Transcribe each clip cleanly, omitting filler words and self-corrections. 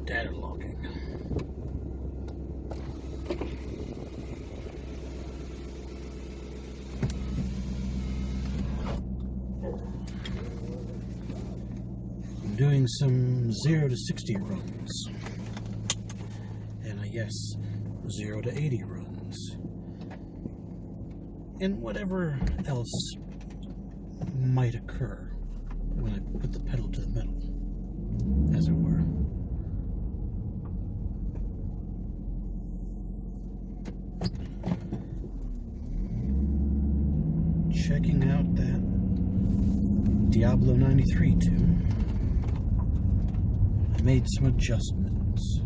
Data logging. I'm doing some 0 to 60 runs. And yes, 0 to 80 runs. And whatever else might occur when I put the pedal to the metal, as it were. Checking out that Diablo 93 tune. I made some adjustments.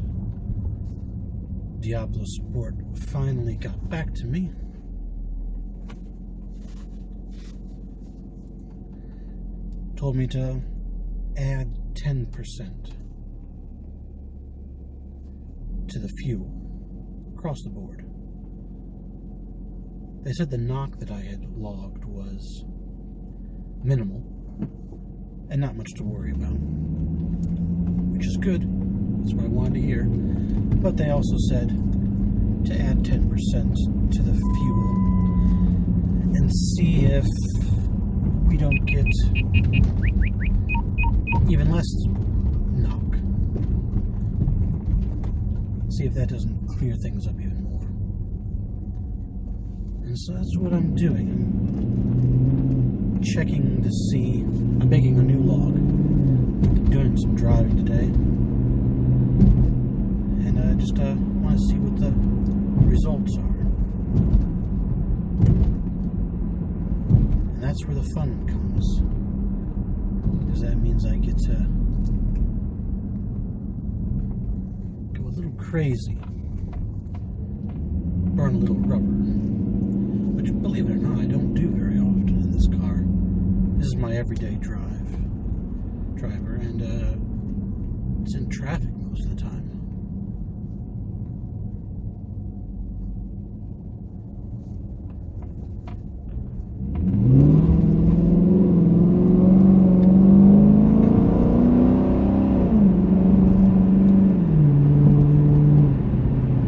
DiabloSport finally got back to me. Told me to add 10% to the fuel across the board. They said the knock that I had logged was minimal and not much to worry about, which is good. That's what I wanted to hear. But they also said to add 10% to the fuel and see if we don't get even less knock. See if that doesn't clear things up even more. And so that's what I'm doing. I'm checking to see. I'm making a new log. I'm doing some driving today. And I just want to see what the results are. And that's where the fun comes. Because that means I get to go a little crazy. Burn a little rubber. Which, believe it or not, I don't do very often in this car. This is my everyday driver, and it's in traffic most of the time.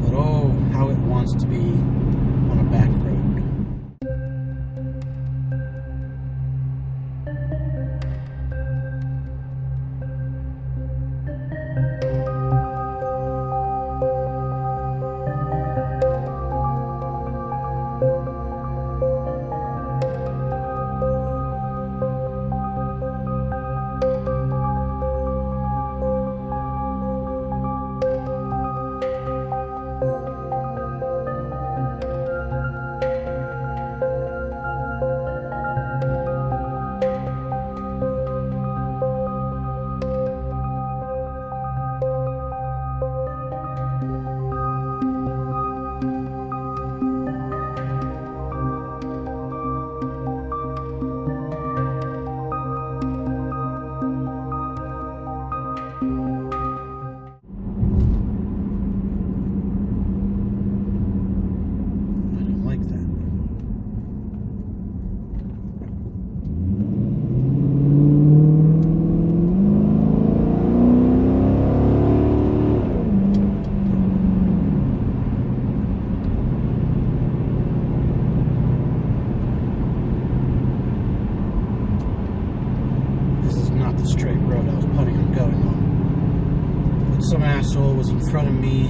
But oh, how it wants to be on a back road. Straight road I was planning on going on. But some asshole was in front of me,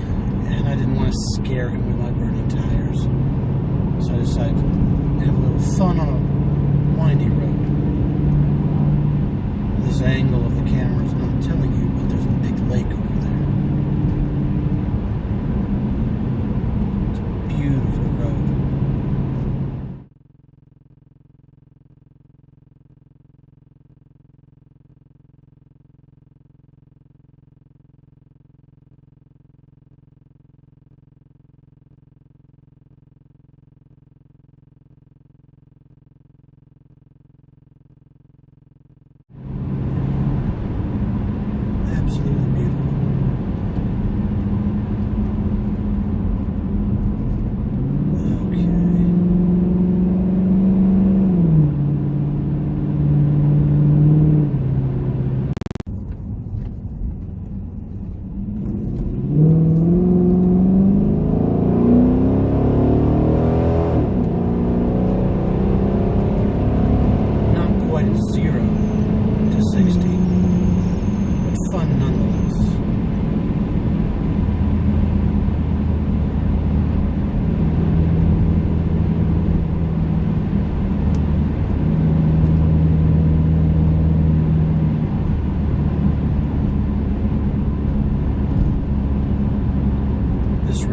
and I didn't want to scare him with my burning tires. So I decided to have a little fun on a windy road. This angle of the camera is not telling you, but there's a big lake over there. It's a beautiful road. Absolutely beautiful. Okay.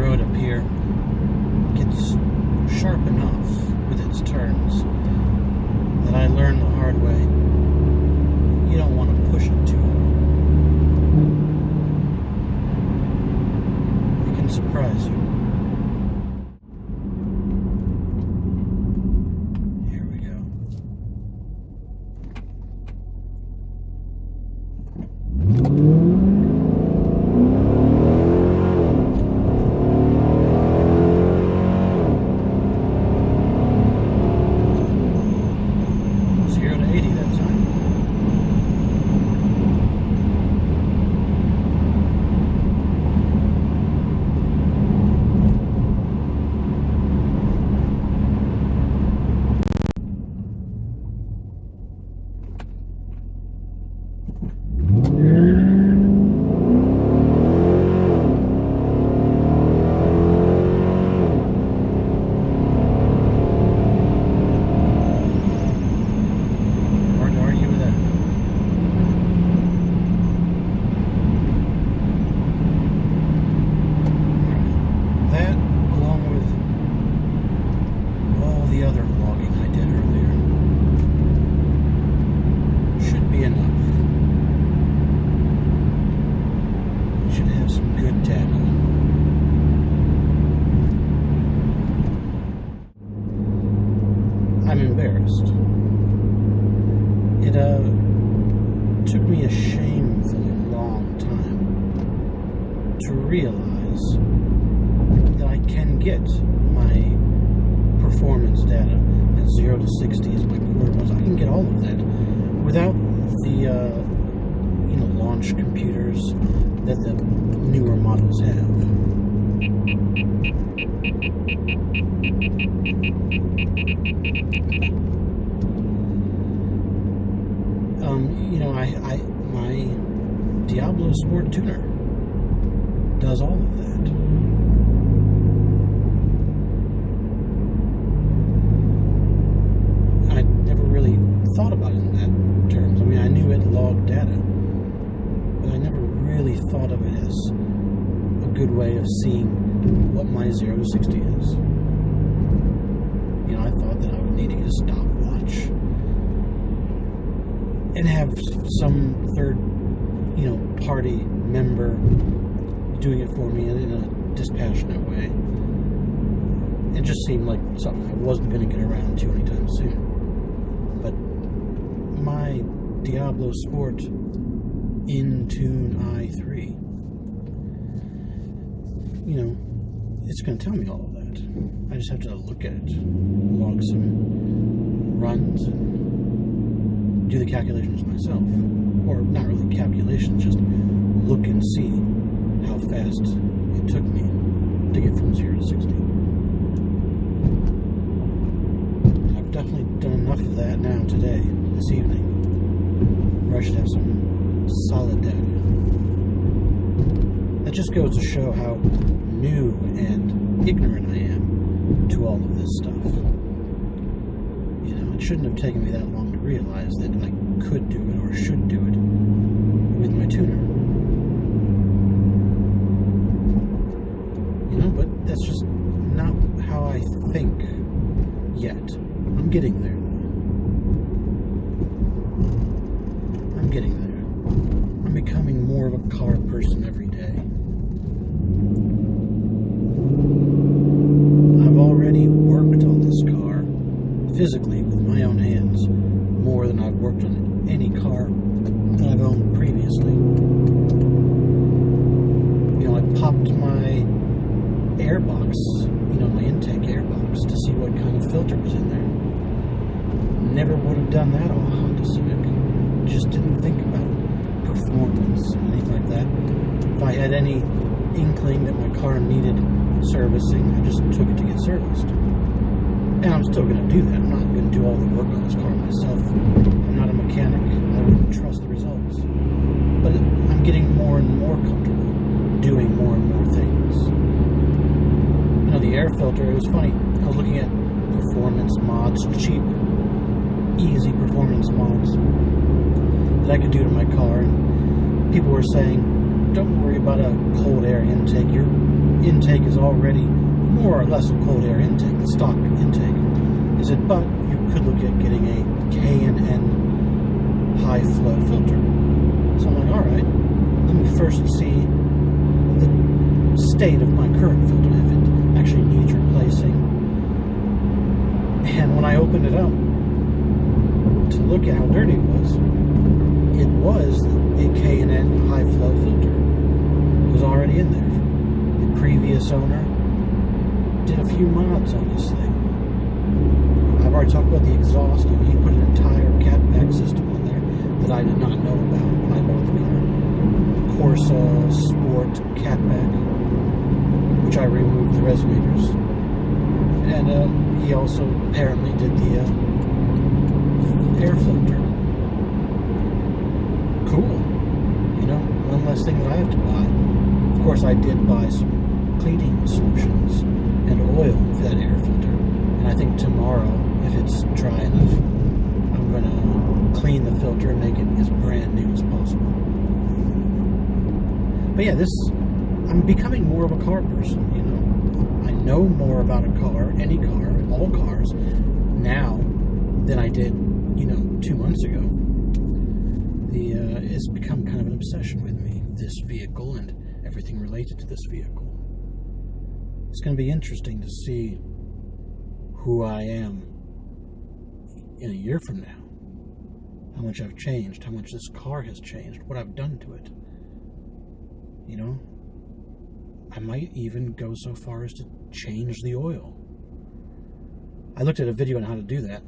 road up here gets sharp enough with its turns that I learned the hard way. You don't want to push it too hard. It can surprise you. Here we go. I'm embarrassed. It took me a shamefully long time to realize that I can get my performance data at 0 to 60 as my quarter miles. I can get all of that without the launch computers that the newer models have. My DiabloSport tuner does all of that. I never really thought about it in that terms. I mean, I knew it logged data, but I never really thought of it as a good way of seeing what my 0 to 60 is. I thought that I would need to get a stopwatch and have some third, party member doing it for me in a dispassionate way. It just seemed like something I wasn't going to get around to anytime soon. But my DiabloSport Tune i3, it's going to tell me all of that. I just have to look at it, log some runs, and do the calculations myself. Or not really calculations, just look and see how fast it took me to get from 0 to 60. I've definitely done enough of that now today, this evening, where I should have some solid data. That just goes to show how new and ignorant I am to all of this stuff. It shouldn't have taken me that long to realize that I could do it or should do it with my tuner. But that's just not how I think yet. I'm getting there, though. I'm getting there. I'm becoming more of a car person every day. I've already worked on this car physically with my own hands more than I've worked on any car that I've owned previously. I popped my airbox, my intake airbox, to see what kind of filter was in there. Never would have done that on a Honda Civic. Just didn't think about performance or anything like that. If I had any inkling that my car needed servicing, I just took it to get serviced. And I'm still going to do that. I'm not going to do all the work on this car myself. I'm not a mechanic. I wouldn't trust the results. But I'm getting more and more comfortable doing more and more things. The air filter, it was funny. I was looking at performance mods, cheap, easy performance mods that I could do to my car. And people were saying, don't worry about a cold air intake. Your intake is already more or less a cold air intake, the stock intake. He said, but you could look at getting a K&N high flow filter. So I'm like, all right, let me first see the state of my current filter, if it actually needs replacing. And when I opened it up to look at how dirty it was a K&N high flow filter. It was already in there. The previous owner did a few mods on this thing. I've already talked about the exhaust, and he put an entire catback system on there that I did not know about when I bought the car. Corsa Sport catback, which I removed the resonators. And he also apparently did the air filter. Cool. You know, one less thing that I have to buy. Of course, I did buy some cleaning solutions and oil for that air filter. And I think tomorrow, if it's dry enough, I'm going to clean the filter and make it as brand new as possible. But yeah, I'm becoming more of a car person, you know. I know more about a car, any car, all cars, now than I did, 2 months ago. It's become kind of an obsession with me, this vehicle and everything related to this vehicle. It's going to be interesting to see who I am in a year from now. How much I've changed, how much this car has changed, what I've done to it. You know, I might even go so far as to change the oil. I looked at a video on how to do that,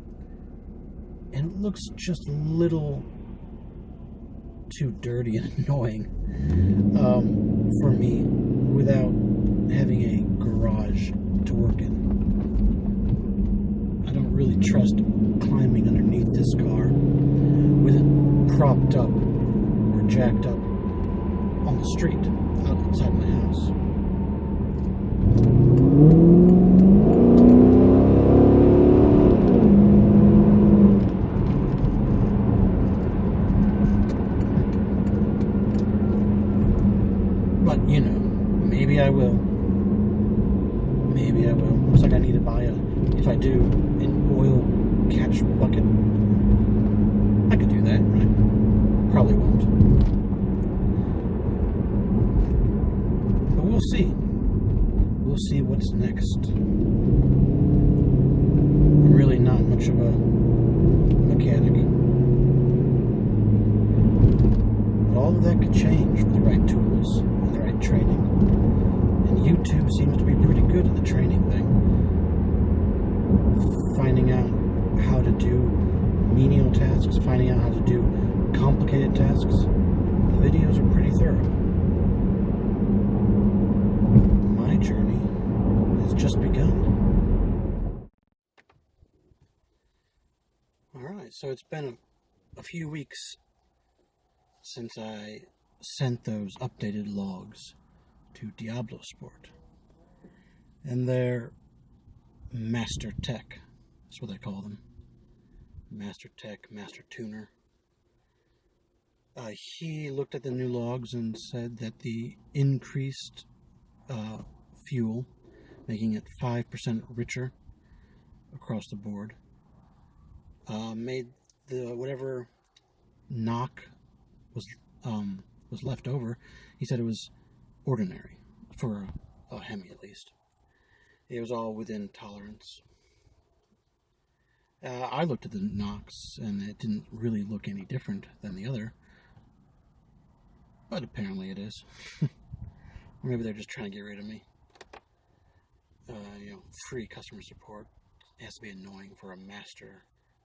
and it looks just a little too dirty and annoying for me without having a garage to work in. I don't really trust climbing underneath this car with it propped up or jacked up on the street outside my house. But, maybe I will. Maybe I will. Looks like I need to buy if I do, an oil catch bucket. I could do that, right? Probably won't. But we'll see. We'll see what's next. I'm really not much of a mechanic. But all of that could change with the right tools and the right training. And YouTube seems to be pretty good at the training thing. Finding out how to do menial tasks, finding out how to do complicated tasks. The videos are pretty thorough. My journey has just begun. Alright, so it's been a few weeks since I sent those updated logs to DiabloSport. And their Master Tech, that's what they call them. Master Tech, Master Tuner. He looked at the new logs and said that the increased fuel, making it 5% richer across the board, made the whatever knock was left over. He said it was ordinary for a Hemi, at least. It was all within tolerance. I looked at the knocks and it didn't really look any different than the other, but apparently it is. Or maybe they're just trying to get rid of me. Free customer support. It has to be annoying for a Master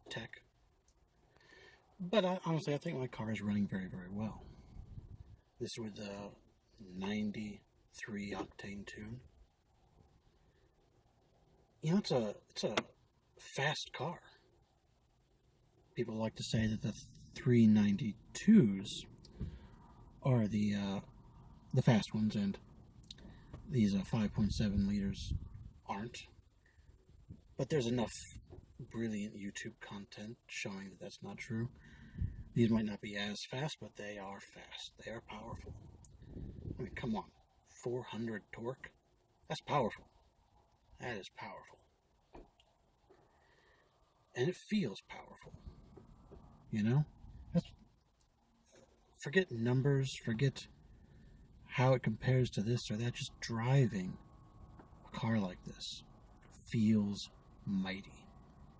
Tech. But honestly, I think my car is running very, very well. This is with the 93 Octane Tune. It's a fast car. People like to say that the 392s are the fast ones, and these 5.7 liters aren't. But there's enough brilliant YouTube content showing that that's not true. These might not be as fast, but they are fast. They are powerful. I mean, come on. 400 torque? That's powerful. That is powerful. And it feels powerful. You know? Forget numbers, forget how it compares to this or that. Just driving a car like this feels mighty,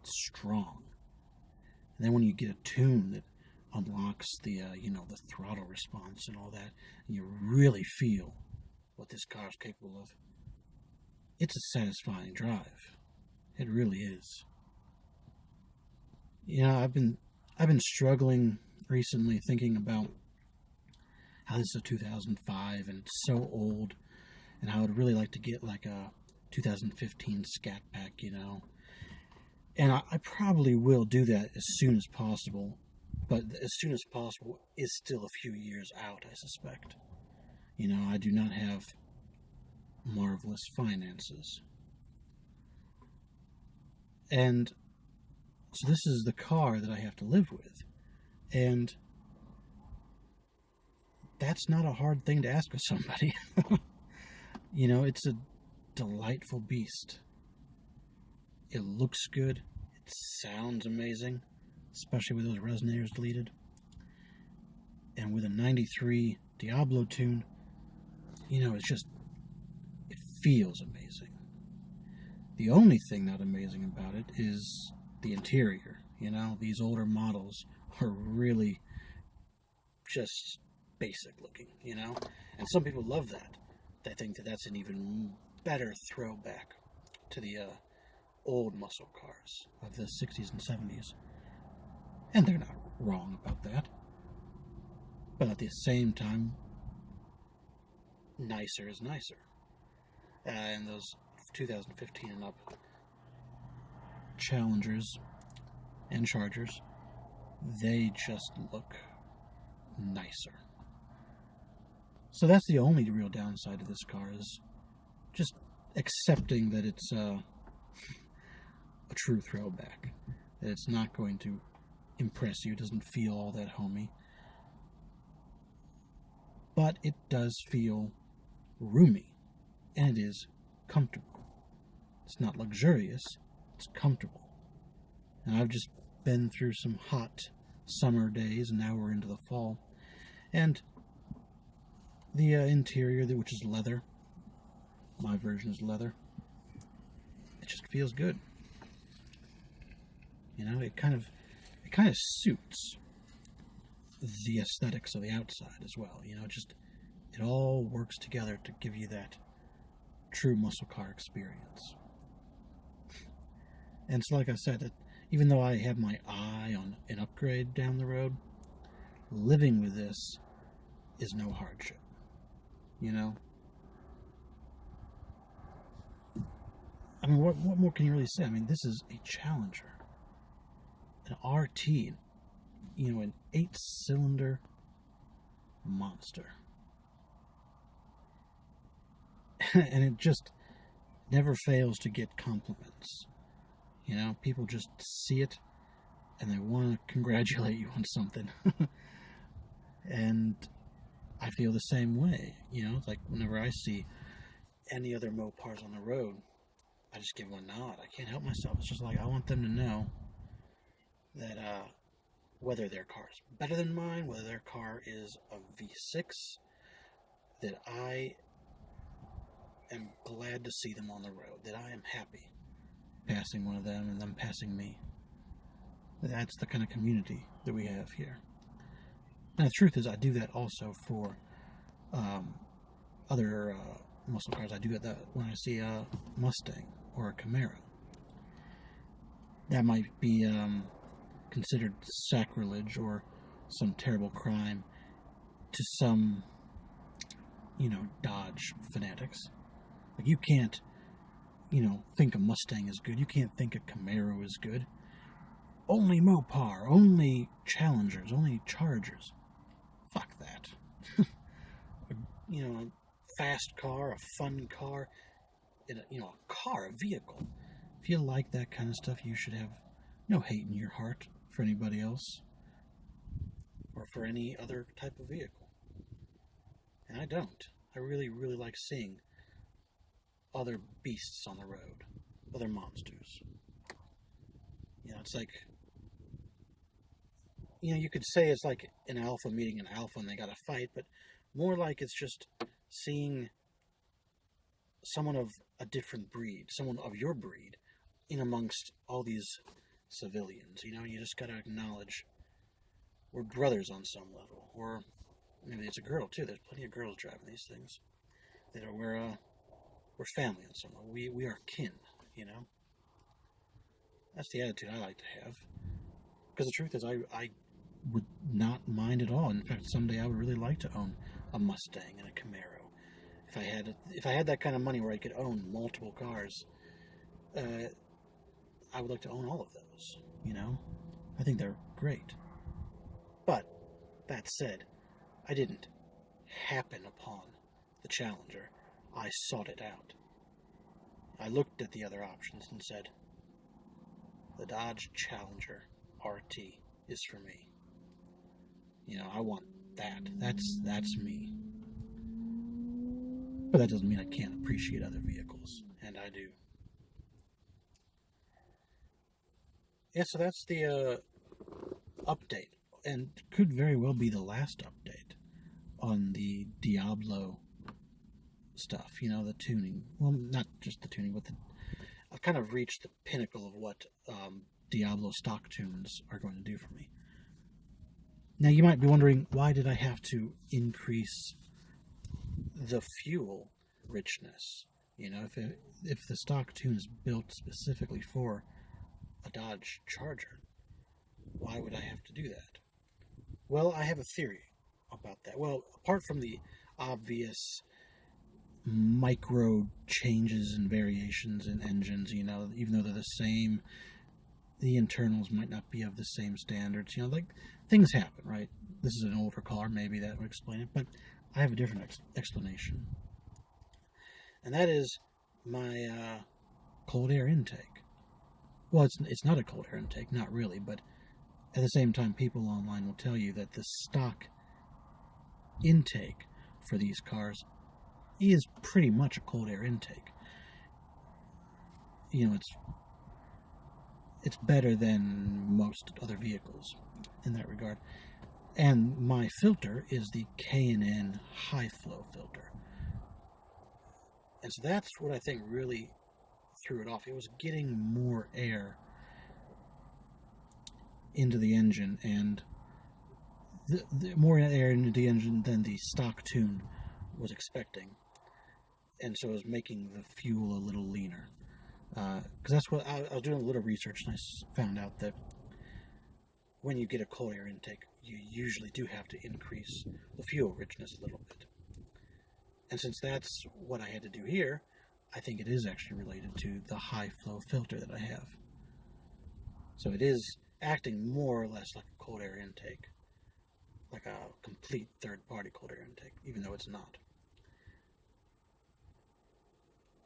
strong. And then when you get a tune that unlocks the the throttle response and all that, and you really feel what this car is capable of, it's a satisfying drive. It really is. I've been struggling recently thinking about how this is a 2005 and it's so old, and I would really like to get like a 2015 Scat Pack, And I probably will do that as soon as possible, but as soon as possible is still a few years out, I suspect. I do not have marvelous finances. And so this is the car that I have to live with. And that's not a hard thing to ask of somebody. It's a delightful beast. It looks good. It sounds amazing, especially with those resonators deleted. And with a 93 Diablo tune, it feels amazing. The only thing not amazing about it is the interior. These older models are really just basic looking, And some people love that. They think that that's an even better throwback to the old muscle cars of the 60s and 70s. And they're not wrong about that. But at the same time, nicer is nicer. And those 2015 and up Challengers and Chargers, they just look nicer. So that's the only real downside of this car, is just accepting that it's a true throwback, that it's not going to impress you. It doesn't feel all that homey, but it does feel roomy, and it is comfortable. It's not luxurious, it's comfortable. And I've just been through some hot summer days, and now we're into the fall, and the interior, which is leather, my version is leather, it just feels good. It kind of suits the aesthetics of the outside as well. It all works together to give you that true muscle car experience. And so, like I said, even though I have my eye on an upgrade down the road, living with this is no hardship. I mean, what more can you really say? I mean, this is a Challenger, an RT, an 8-cylinder monster. And it just never fails to get compliments. People just see it and they want to congratulate you on something. And I feel the same way. It's like whenever I see any other Mopars on the road, I just give them a nod. I can't help myself. It's just like I want them to know that whether their car is better than mine, whether their car is a V6, that I am glad to see them on the road, that I am happy passing one of them and them passing me. That's the kind of community that we have here. And the truth is, I do that also for other muscle cars. I do that when I see a Mustang or a Camaro. That might be considered sacrilege or some terrible crime to some, Dodge fanatics. Like, you can't, think a Mustang is good. You can't think a Camaro is good. Only Mopar, only Challengers, only Chargers. Fuck that. A fast car, a fun car, a vehicle. If you like that kind of stuff, you should have no hate in your heart for anybody else or for any other type of vehicle. And I don't. I really, really like seeing other beasts on the road, other monsters. You know, it's like, you know, you could say it's like an alpha meeting an alpha and they got to fight, but more like it's just seeing someone of a different breed, someone of your breed, in amongst all these civilians. You know, you just got to acknowledge we're brothers on some level, or maybe it's a girl too. There's plenty of girls driving these things. That are we're family on some level. We are kin. You know, that's the attitude I like to have. Because the truth is, I would not mind at all. In fact, someday I would really like to own a Mustang and a Camaro. If I had that kind of money where I could own multiple cars, I would like to own all of those. You know, I think they're great. But that said, I didn't happen upon the Challenger. I sought it out. I looked at the other options and said, the Dodge Challenger RT is for me. You know, I want that. That's me. But that doesn't mean I can't appreciate other vehicles, and I do. Yeah, so that's the update, and could very well be the last update on the Diablo stuff. You know, the tuning. Well, not just the tuning, but I've kind of reached the pinnacle of what Diablo stock tunes are going to do for me. Now, you might be wondering, why did I have to increase the fuel richness? You know, if the stock tune is built specifically for a Dodge Charger, why would I have to do that? Well, I have a theory about that. Well, apart from the obvious micro changes and variations in engines, you know, even though they're the same, the internals might not be of the same standards. You know, like, things happen, right? This is an older car, maybe that would explain it, but I have a different explanation. And that is my cold air intake. Well, it's not a cold air intake, not really, but at the same time, people online will tell you that the stock intake for these cars is pretty much a cold air intake. You know, it's better than most other vehicles in that regard. And my filter is the K&N high flow filter. And so that's what I think really threw it off. It was getting more air into the engine, and the more air into the engine than the stock tune was expecting. And so it was making the fuel a little leaner. Because that's what I was doing a little research, and I found out that when you get a cold air intake, you usually do have to increase the fuel richness a little bit. And since that's what I had to do here, I think it is actually related to the high flow filter that I have. So it is acting more or less like a cold air intake, like a complete third-party cold air intake, even though it's not.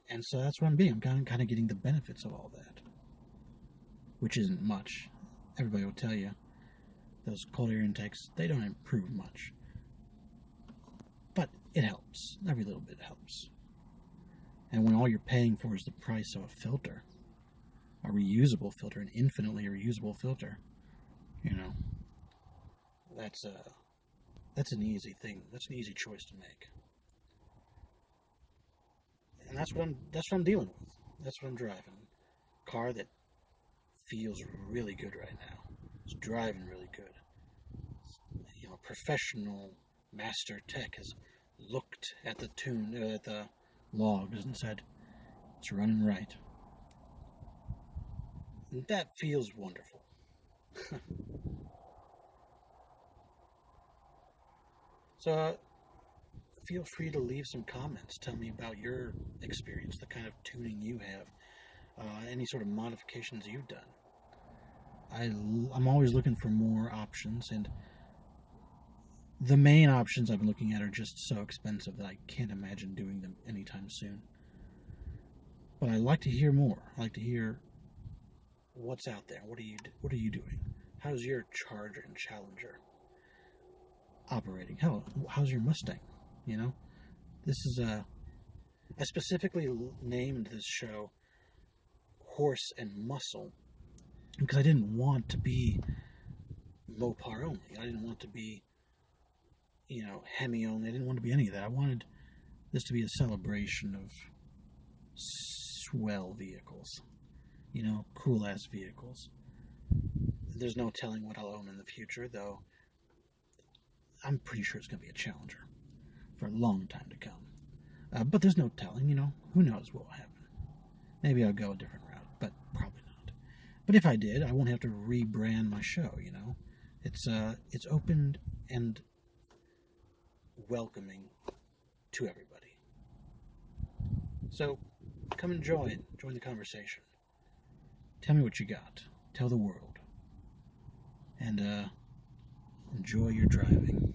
And so that's what I'm being. I'm kind of getting the benefits of all that, which isn't much. Everybody will tell you those cold air intakes, they don't improve much. But it helps. Every little bit helps. And when all you're paying for is the price of a filter, a reusable filter, an infinitely reusable filter, you know, that's an easy thing. That's an easy choice to make. And that's what I'm dealing with. That's what I'm driving. A car that feels really good right now. It's driving really good. You know, professional master tech has looked at the tune, at the logs, and said it's running right. And that feels wonderful. So feel free to leave some comments. Tell me about your experience, the kind of tuning you have, any sort of modifications you've done. I'm always looking for more options, and the main options I've been looking at are just so expensive that I can't imagine doing them anytime soon. But I like to hear more. I like to hear what's out there. What are you doing? How's your Charger and Challenger operating? How's your Mustang? You know, this is I specifically named this show Horse and Muscle because I didn't want to be Mopar only. I didn't want to be, Hemi only. I didn't want to be any of that. I wanted this to be a celebration of swell vehicles. Cool-ass vehicles. There's no telling what I'll own in the future, though I'm pretty sure it's going to be a Challenger for a long time to come. But there's no telling, who knows what will happen. Maybe I'll go a different route, but probably not. But if I did, I won't have to rebrand my show, It's open and welcoming to everybody. So, come and join the conversation. Tell me what you got. Tell the world. And enjoy your driving.